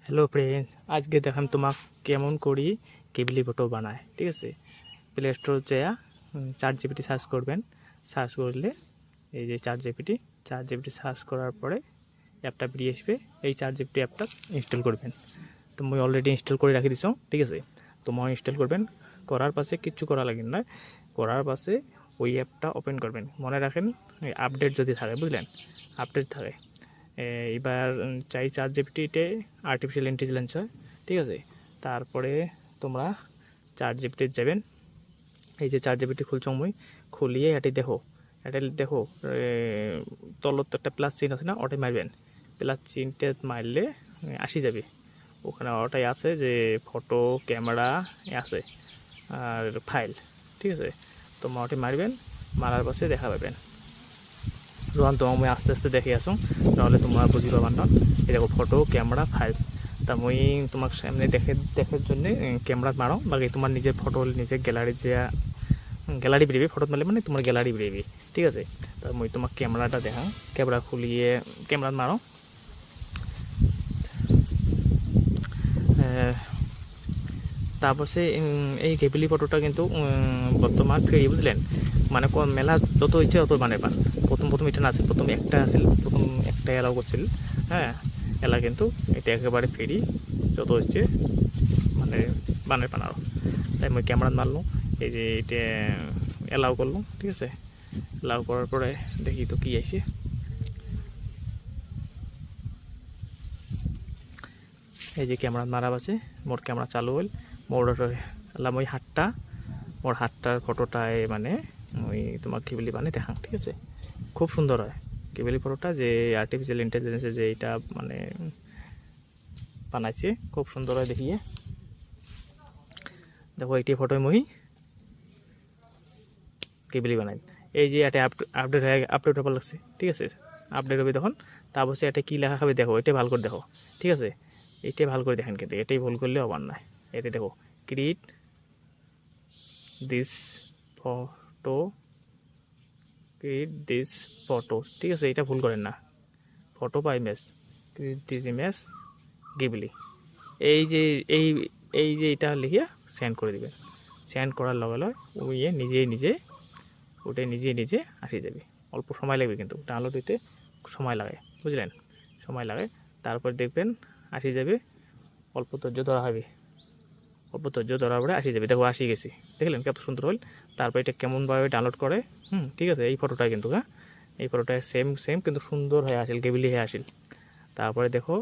Hello friends, আজকে দেখাম তোমাক কেমন করি কেবিলি ফটো বানায়। ঠিক আছে, প্লে স্টোর যা চার জিপিটি সার্চ করবেন। সার্চ করলে এই যে চার জিপিটি সার্চ করার পরে অ্যাপটা বেরিয়ে আসবে। এই চার জিপিটি অ্যাপটা ইনস্টল করবেন। তো মই অলরেডি ইনস্টল করে রাখি দিছ। ঠিক আছে, তো মই ইনস্টল করবেন। করার পাশে কিচ্ছু করা লাগে নয়, করার পাশে ওই অ্যাপটা ওপেন করবেন। মনে রাখেন আপডেট যদি থাকে, বুঝলেন, আপডেট থাকে। এবার চাই চার জিপিটিতে আর্টিফিশিয়াল ইন্টেলিজেন্স হয়। ঠিক আছে, তারপরে তোমরা চার জিপিটি যাবেন। এই যে চার জিপিটি খুলছ, মই খুলিয়ে এটি দেখো তলত একটা প্লাস চিহ্ন আছে না, ওটাই মারবেন। প্লাস চিহ্নটা মারলে আসি যাবে। ওখানে ওটাই আছে যে ফটো ক্যামেরা আছে আর ফাইল। ঠিক আছে, তোমরা ওটি মারবেন, মারার পাশে দেখা পাবেন। যখন তোমাক মই আস্তে আস্তে দেখে আসুন, নাহলে তোমরা বুঝি পাবা না। এই দেখো ফটো ক্যামেরা ফাইলস। তা মই তোমাক সামনে দেখার জন্য ক্যামেরা মারো, বাকি তোমার নিজের ফটো নিজের গ্যালারি যে গ্যালারি বেরোবে। ফটো মারলে মানে তোমার গ্যালারি বেরোবে। ঠিক আছে, তা মই তোমাক ক্যামেরাটা দেখা, ক্যামেরা খুলিয়ে ক্যামেরা মারো। তারপর সে এই কেবিলি ফটোটা কিন্তু বর্তমান ফ্রি, বুঝলেন। মানে মেলা যত ইচ্ছে তত মানে পান। প্রথম এটা না আছিল, প্রথম একটা আছিল, প্রথম একটা এলাও করছিল। হ্যাঁ, এলা কিন্তু এটা একেবারে ফ্রি, যত ইচ্ছে মানে বানের পান আরও। তাই মই ক্যামেরা মারলো, এই যে এটা এলাও করলো। ঠিক আছে, এলাও করার পরে দেখি তো কি আইছে। এই যে ক্যামেরা মারা আছে, মোর ক্যামেরা চালু হল। মোর ওই হাতটার ফটোটায় মানে ওই তোমার কেবিলি বানে দেখাং। ঠিক আছে, খুব সুন্দর হয় কেবিলি ফটোটা, যে আর্টিফিশিয়াল ইন্টেলিজেন্সে যে এটা মানে বানাইছে, খুব সুন্দর হয় দেখিয়ে। দেখো এইটি ফটোয় মই কেবিলি বানাই। এই যে এটা আপডেট হবার লাগছে। ঠিক আছে, আপডেট হবে তখন। তারপর সে এটা কী লেখা খাবে দেখো, এটাই ভালো করে দেখো। ঠিক আছে, এটাই ভালো করে দেখেন, কিন্তু এটাই ভুল করলে আবার নয়। এটা দেখো, ক্রিয়েট দিস ফটো, ঠিক আছে, এটা ভুল করেন না। ফটো বা image, create this image Ghibli. এই যে এই এই যে এটা লিখিয়া সেন্ড করে দিবেন। সেন্ড করার লগে লগে ওই নিজে আসি যাবে। অল্প সময় লাগবে, কিন্তু ডাউনলোড হইতে সময় লাগে, বুঝলেন, সময় লাগে। তারপর দেখবেন আসি যাবে। অল্প ধৈর্য ধরার পরে আসি যাবে। দেখো আসি গেছি, দেখলেন কত সুন্দর হল। তারপর এটা কেমনভাবে ডাউনলোড করে। ঠিক আছে, এই ফটোটা কিন্তু এই ফটোটা সেম কিন্তু সুন্দর হয়ে আসিল, কেবিলি হয়ে আসিল। তারপরে দেখো